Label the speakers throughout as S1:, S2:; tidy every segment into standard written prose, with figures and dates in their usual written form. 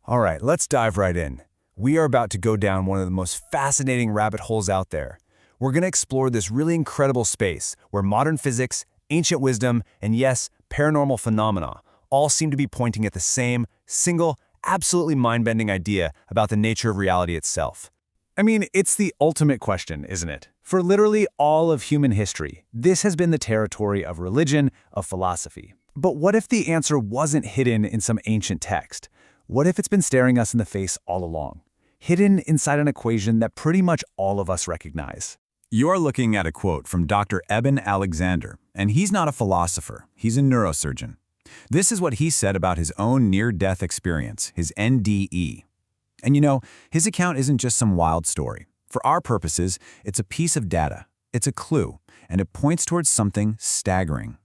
S1: All right, let's dive right in. We are about to go down one of the most fascinating rabbit holes out there. We're going to explore this really incredible space where modern physics, ancient wisdom, and yes, paranormal phenomena all seem to be pointing at the same, single, absolutely mind-bending idea about the nature of reality itself.
S2: I mean, it's the ultimate question, isn't it? For literally all of human history, this has been the territory of religion, of philosophy. But what if the answer wasn't hidden in some ancient text? What if it's been staring us in the face all along, hidden inside an equation that pretty much all of us recognize?
S3: You're looking at a quote from Dr. Eben Alexander, and he's not a philosopher, he's a neurosurgeon. This is what he said about his own near-death experience, his NDE. And you know, his account isn't just some wild story. For our purposes, it's a piece of data, it's a clue, and it points towards something staggering.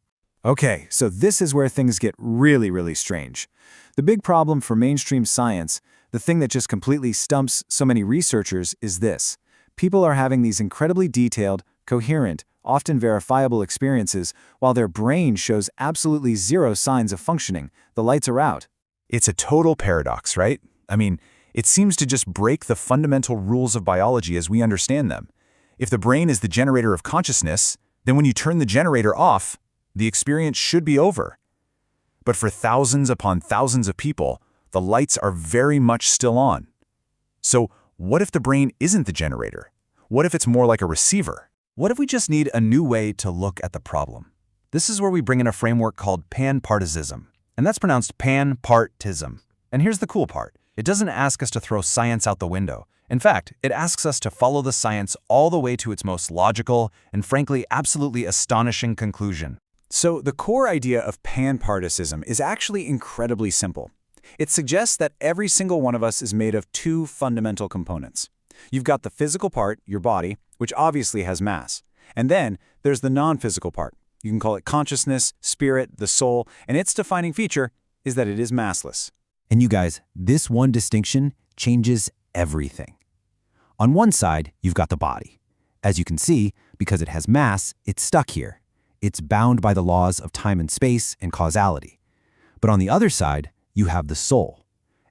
S2: Okay, so this is where things get really strange. The big problem for mainstream science, the thing that just completely stumps so many researchers, is this. People are having these incredibly detailed, coherent, often verifiable experiences while their brain shows absolutely zero signs of functioning. The lights are out.
S1: It's a total paradox, right? I mean, it seems to just break the fundamental rules of biology as we understand them. If the brain is the generator of consciousness, then when you turn the generator off, the experience should be over. But for thousands upon thousands of people, the lights are very much still on. So what if the brain isn't the generator? What if it's more like a receiver? What if we just need a new way to look at the problem? This is where we bring in a framework called panpartism, and that's pronounced pan-part-ism. And here's the cool part. It doesn't ask us to throw science out the window. In fact, it asks us to follow the science all the way to its most logical and frankly absolutely astonishing conclusion.
S2: So the core idea of panpartism is actually incredibly simple. It suggests that every single one of us is made of two fundamental components. You've got the physical part, your body, which obviously has mass. And then there's the non-physical part. You can call it consciousness, spirit, the soul, and its defining feature is that it is massless.
S1: And you guys, this one distinction changes everything. On one side, you've got the body. As you can see, because it has mass, it's stuck here. It's bound by the laws of time and space and causality. But on the other side, you have the soul.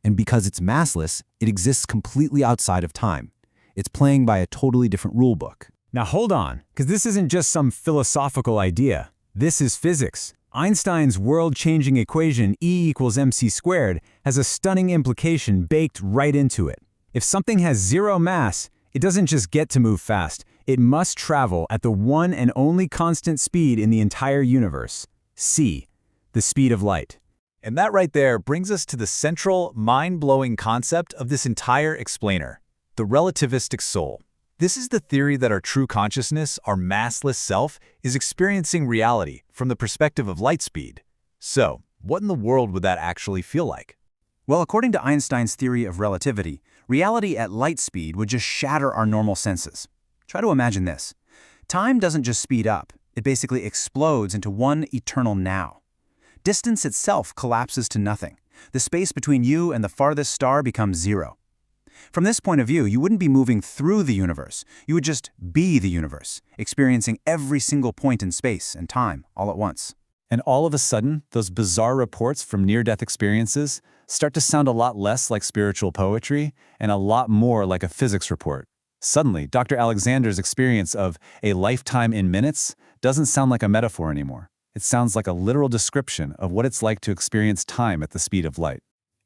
S1: And because it's massless, it exists completely outside of time. It's playing by a totally different rule book.
S2: Now hold on, because this isn't just some philosophical idea. This is physics. Einstein's world-changing equation E equals mc squared has a stunning implication baked right into it. If something has zero mass, it doesn't just get to move fast. It must travel at the one and only constant speed in the entire universe, c, the speed of light.
S3: And that right there brings us to the central, mind-blowing concept of this entire explainer, the relativistic soul. This is the theory that our true consciousness, our massless self, is experiencing reality from the perspective of light speed. So, what in the world would that actually feel like?
S1: Well, according to Einstein's theory of relativity, reality at light speed would just shatter our normal senses. Try to imagine this. Time doesn't just speed up, it basically explodes into one eternal now. Distance itself collapses to nothing. The space between you and the farthest star becomes zero. From this point of view, you wouldn't be moving through the universe. You would just be the universe, experiencing every single point in space and time all at once.
S2: And all of a sudden, those bizarre reports from near-death experiences start to sound a lot less like spiritual poetry and a lot more like a physics report. Suddenly, Dr. Alexander's experience of a lifetime in minutes doesn't sound like a metaphor anymore. It sounds like a literal description of what it's like to experience time at the speed of light.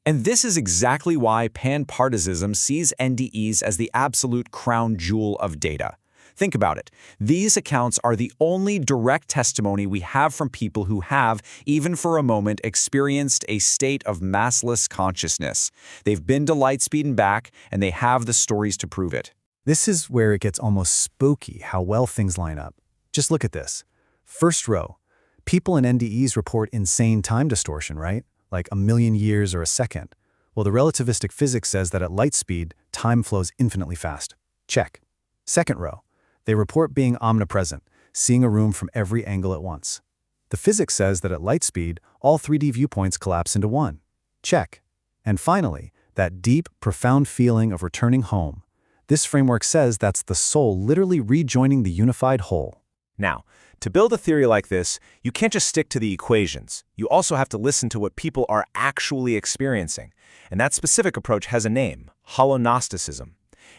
S4: And this is exactly why panpartism sees NDEs as the absolute crown jewel of data. Think about it. These accounts are the only direct testimony we have from people who have, even for a moment, experienced a state of massless consciousness. They've been to light speed and back, and they have the stories to prove it.
S2: This is where it gets almost spooky how well things line up. Just look at this. First row. People in NDEs report insane time distortion, right? Like a million years or a second. Well, the relativistic physics says that at light speed, time flows infinitely fast. Check. Second row. They report being omnipresent, seeing a room from every angle at once. The physics says that at light speed, all 3D viewpoints collapse into one. Check. And finally, that deep, profound feeling of returning home. This framework says that's the soul literally rejoining the unified whole.
S5: Now, to build a theory like this, you can't just stick to the equations. You also have to listen to what people are actually experiencing. And that specific approach has a name: holognosticism.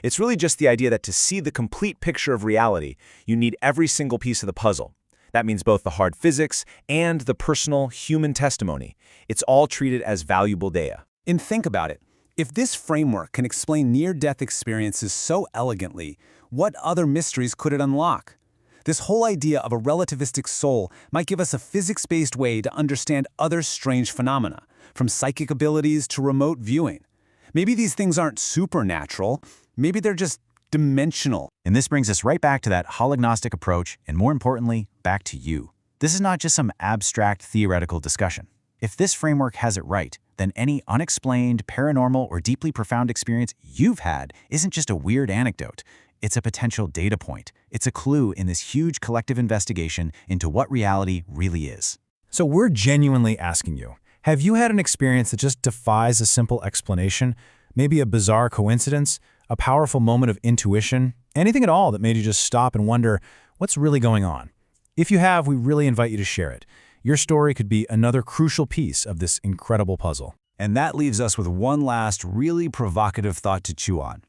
S5: It's really just the idea that to see the complete picture of reality, you need every single piece of the puzzle. That means both the hard physics and the personal human testimony. It's all treated as valuable data.
S3: And think about it. If this framework can explain near-death experiences so elegantly, what other mysteries could it unlock? This whole idea of a relativistic soul might give us a physics-based way to understand other strange phenomena, from psychic abilities to remote viewing. Maybe these things aren't supernatural. Maybe they're just dimensional.
S1: And this brings us right back to that holognostic approach, and more importantly, back to you. This is not just some abstract theoretical discussion. If this framework has it right, then any unexplained, paranormal, or deeply profound experience you've had isn't just a weird anecdote. It's a potential data point. It's a clue in this huge collective investigation into what reality really is.
S2: So we're genuinely asking you, have you had an experience that just defies a simple explanation? Maybe a bizarre coincidence, a powerful moment of intuition, anything at all that made you just stop and wonder, what's really going on? If you have, we really invite you to share it. Your story could be another crucial piece of this incredible puzzle.
S3: And that leaves us with one last really provocative thought to chew on.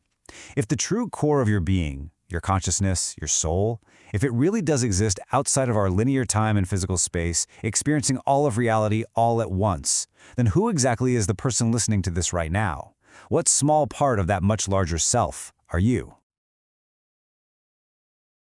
S3: If the true core of your being, your consciousness, your soul, if it really does exist outside of our linear time and physical space, experiencing all of reality all at once, then who exactly is the person listening to this right now? What small part of that much larger self are you?